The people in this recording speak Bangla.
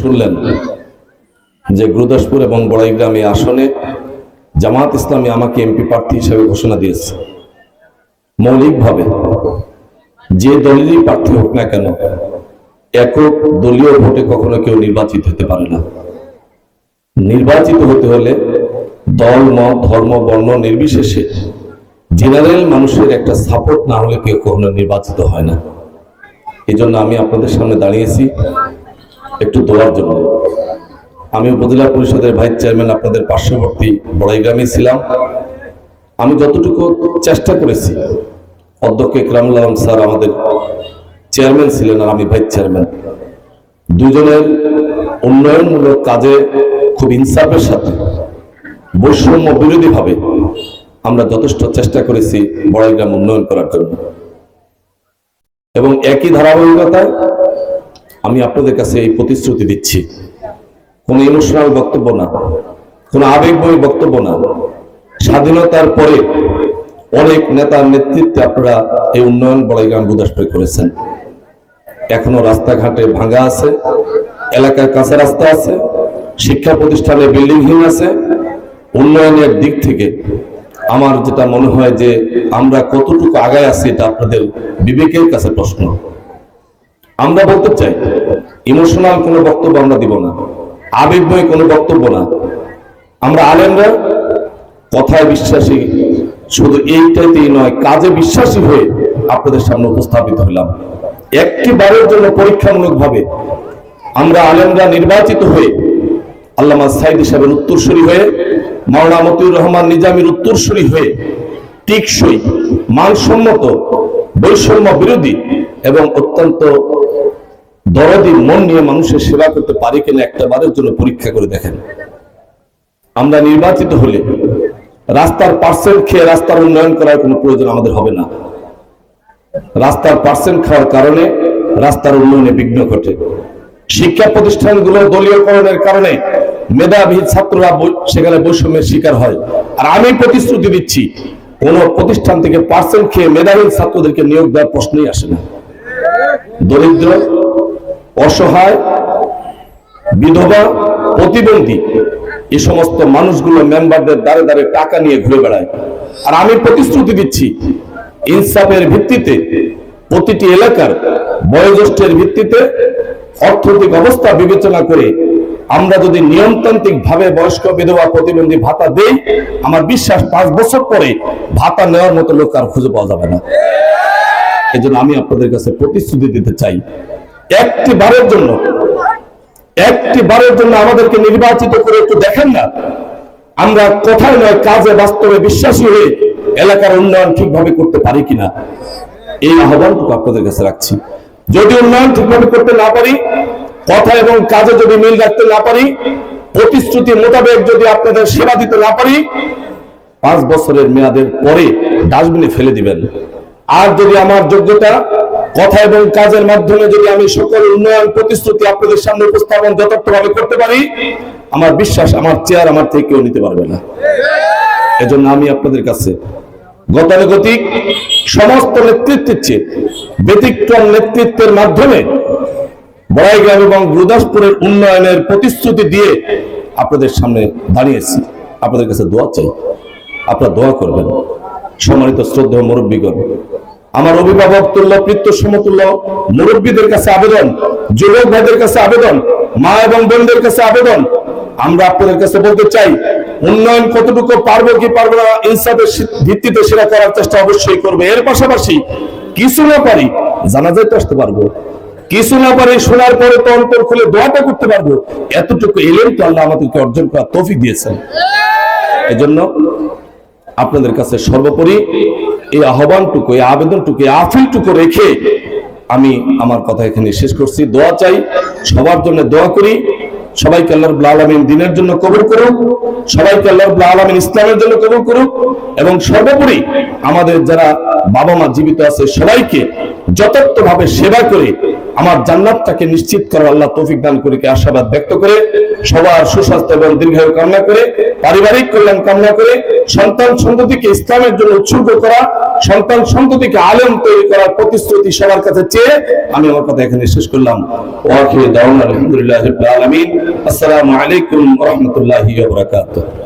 শুনলেন যে গুরুদাসপুর এবং বড়াইগ্রাম এই আসনে জামাত ইসলামী আমাকে এমপি প্রার্থী হিসেবে ঘোষণা দিয়েছে। মৌলিকভাবে যে দলেরই প্রার্থী হোক না কেন, একক দলীয় ভোটে কখনো কেউ নির্বাচিত হতে পারে না। নির্বাচিত হতে হলে দল, মত, ধর্ম, বর্ণ নির্বিশেষে জেনারেল মানুষের একটা সাপোর্ট না হলে কেউ কখনো নির্বাচিত হয় না। এই জন্য আমি আপনাদের সামনে দাঁড়িয়েছি একটু দোয়ার জন্য। আমি উপজেলা পরিষদের ভাইস চেয়ারম্যান, আপনাদের পার্শ্ববর্তী বড়াইগ্রামে ছিলাম। আমি যতটুকু চেষ্টা করেছি, অধ্যক্ষ ইকরামুল আলম স্যার আমাদের চেয়ারম্যান ছিলেন আর আমি ভাইস চেয়ারম্যান, দুজনের উন্নয়নমূলক কাজে খুব ইনসাফের সাথে বৈষম্য বিরোধী ভাবে আমরা যথেষ্ট চেষ্টা করেছি বড়াইগ্রাম উন্নয়ন করার জন্য। এবং একই ধারাবাহিকতায় আমি আপনাদের কাছে এই প্রতিশ্রুতি দিচ্ছি, কোনো ইমোশনাল বক্তব্য না, কোনো আবেগময় বক্তব্য না। স্বাধীনতার পরে অনেক নেতার নেতৃত্বে আপনারা এই উন্নয়ন বড়াইগ্রাম গুরুদাসপুরে করেছেন। এখনো রাস্তাঘাটে ভাঙা আছে, এলাকার কাঁচা রাস্তা আছে, শিক্ষা প্রতিষ্ঠানে বিল্ডিংহীন আছে। উন্নয়নের দিক থেকে আমার যেটা মনে হয় যে আমরা কতটুকু আগায় আছি এটা আপনাদের বিবেকের কাছে প্রশ্ন। আমরা বলতে চাই, ইমোশনাল কোনো বক্তব্য আমরা দিব না, আবেগময় কোনো বক্তব্য না। আমরা আলেমরা কথায় বিশ্বাসী, শুধু এইটাতেই নয়, কাজে বিশ্বাসী হয়ে আপনাদের সামনে উপস্থাপিত হলাম। একটিবারের জন্য পরীক্ষামূলক ভাবে আমরা আলেমরা নির্বাচিত হয়ে, আল্লামা সাইদ সাহেবের উত্তরসূরি হয়ে, মাওলানা মতিউর রহমান নিজামীর উত্তরসূরি হয়ে টিকসই, মানসম্মত, বৈষম্য বিরোধী এবং অত্যন্ত দরদি মন নিয়ে মানুষের সেবা করতে পারি কিনা একটা বারের জন্য পরীক্ষা করে দেখেন। আমরা নির্বাচিত হলে রাস্তার পার্সেন্ট খেয়ে রাস্তার উন্নয়ন করার কোনো প্রয়োজন আমাদের হবে না। রাস্তার পার্সেন্ট খাওয়ার কারণে রাস্তার উন্নয়নে বিঘ্ন ঘটে। শিক্ষা প্রতিষ্ঠানগুলো দলীয়করণের কারণে মেধাবী ছাত্ররা সেখানে বৈষম্যের শিকার হয়। আর আমি প্রতিশ্রুতি দিচ্ছি, কোন প্রতিষ্ঠান থেকে পার্সেন্ট খেয়ে মেধাবী ছাত্রদেরকে নিয়োগ দেওয়ার প্রশ্নই আসে না। দরিদ্র, অসহায়, বিধবা, প্রতিবন্ধী এই সমস্ত মানুষগুলো মেম্বারদের দ্বারে দ্বারে টাকা নিয়ে ঘুরে বেড়ায়। আর আমি প্রতিশ্রুতি দিচ্ছি, ইনসাফের ভিত্তিতে প্রতিটি এলাকার বয়োজ্যেষ্ঠের ভিত্তিতে অর্থনৈতিক অবস্থা বিবেচনা করে আমরা যদি নিয়মতান্ত্রিক ভাবে বয়স্ক, বিধবা, প্রতিবন্ধী ভাতা দেই, আমার বিশ্বাস 5 বছর পরে ভাতা নেওয়ার মতো লোক আর খুঁজে পাওয়া যাবে না। এই জন্য আমি আপনাদের কাছে প্রতিশ্রুতি দিতে চাই, একটিবারের জন্য আমাদেরকে নির্বাচিত করে একটু দেখেন না, আমরা কথায় নয় কাজে বাস্তবে বিশ্বাসী হয়ে এলাকার উন্নয়ন ঠিকভাবে করতে পারি কিনা, এই আহ্বানটুকু আপনাদের কাছে রাখছি। যদি উন্নয়ন ঠিকভাবে করতে না পারি, কথা এবং কাজে যদি মিল রাখতে না পারি, প্রতিশ্রুতি মোতাবেক যদি আপনাদের সেবা দিতে না পারি, 5 বছরের মেয়াদের পরে ডাস্টবিনে ফেলে দিবেন। আর যদি আমার যোগ্যতা, কথা এবং কাজের মাধ্যমে যদি আমি সকল উন্নয়ন প্রতিশ্রুতি আপনাদের সামনে উপস্থাপন যথার্থভাবে করতে পারি, আমার বিশ্বাস আমার চেয়ার আমার থেকে কেউ নিতে পারবে না। এজন্য আমি আপনাদের কাছে গতানুগতিক সমস্ত নেতৃত্বের চেয়ে ব্যতিক্রম নেতৃত্বের মাধ্যমে বড়াইগ্রাম এবং গুরুদাসপুরের উন্নয়নের প্রতিশ্রুতি দিয়ে আপনাদের সামনে দাঁড়িয়েছি। আপনাদের কাছে দোয়া চাই, আপনারা দোয়া করবেন। সম্মানিত শ্রদ্ধেয় মুরব্বীগণ, আমার অভিভাবক তুল্য, পিতৃ সমতুল্য মুরব্বীদের কাছে আবেদন, যুবক ভাইদের কাছে আবেদন, মা এবং বোনদের কাছে আবেদন, আমরা আপনাদের কাছে বলতে চাই, উন্নয়ন কতটুকু পারবো কি পারবো না ইনসাফের ভিত্তিতে সেটা করার চেষ্টা অবশ্যই করবে। এর পাশাপাশি কিছু না পারি জানাজাতে আসতে পারবো, কিছু না পারি শোনার পরে তো অন্তর খুলে দোয়াটা করতে পারবো। এতটুকু এলেন তো আল্লাহ আমাদেরকে অর্জন করার তৌফিক দিয়েছেন। এজন্য আপনাদের কাছে সর্বোপরি এই আহ্বানটুকু, এই আবেদনটুকু, এই আফিলটুকু রেখে আমি আমার কথা এখানে শেষ করছি। দোয়া চাই, সবার জন্য দোয়া করি। সবাইকে আল্লাহ রাব্বুল আলামিন দ্বীনের জন্য কবুল করুক, সবাইকে আল্লাহ রাব্বুল আলামিন ইসলামের জন্য কবুল করুক, এবং সর্বোপরি আমাদের যারা বাবা মা জীবিত আছে সবাইকে যথার্থভাবে সেবা করে আমার জান্নাতটাকে নিশ্চিত করার আল্লাহ তৌফিক দান করে আশাবাদ ব্যক্ত করে সবার সুস্বাস্থ্য এবং দীর্ঘায়ু কামনা করে পারিবারিক কল্যাণ কামনা করে সন্তান সন্ততিকে ইসলামের জন্য উৎসর্গ করা সন্তান সন্ততিকে আলেম তৈরি করার প্রতিশ্রুতি সবার কাছে চেয়ে আমি আমার কথা এখানে শেষ করলাম। ওয়া আখিরু দাওয়ানা আলহামদুলিল্লাহি রাব্বিল আলামিন। আসসালামু আলাইকুম ওয়া রাহমাতুল্লাহি ওয়া বারাকাতুহু।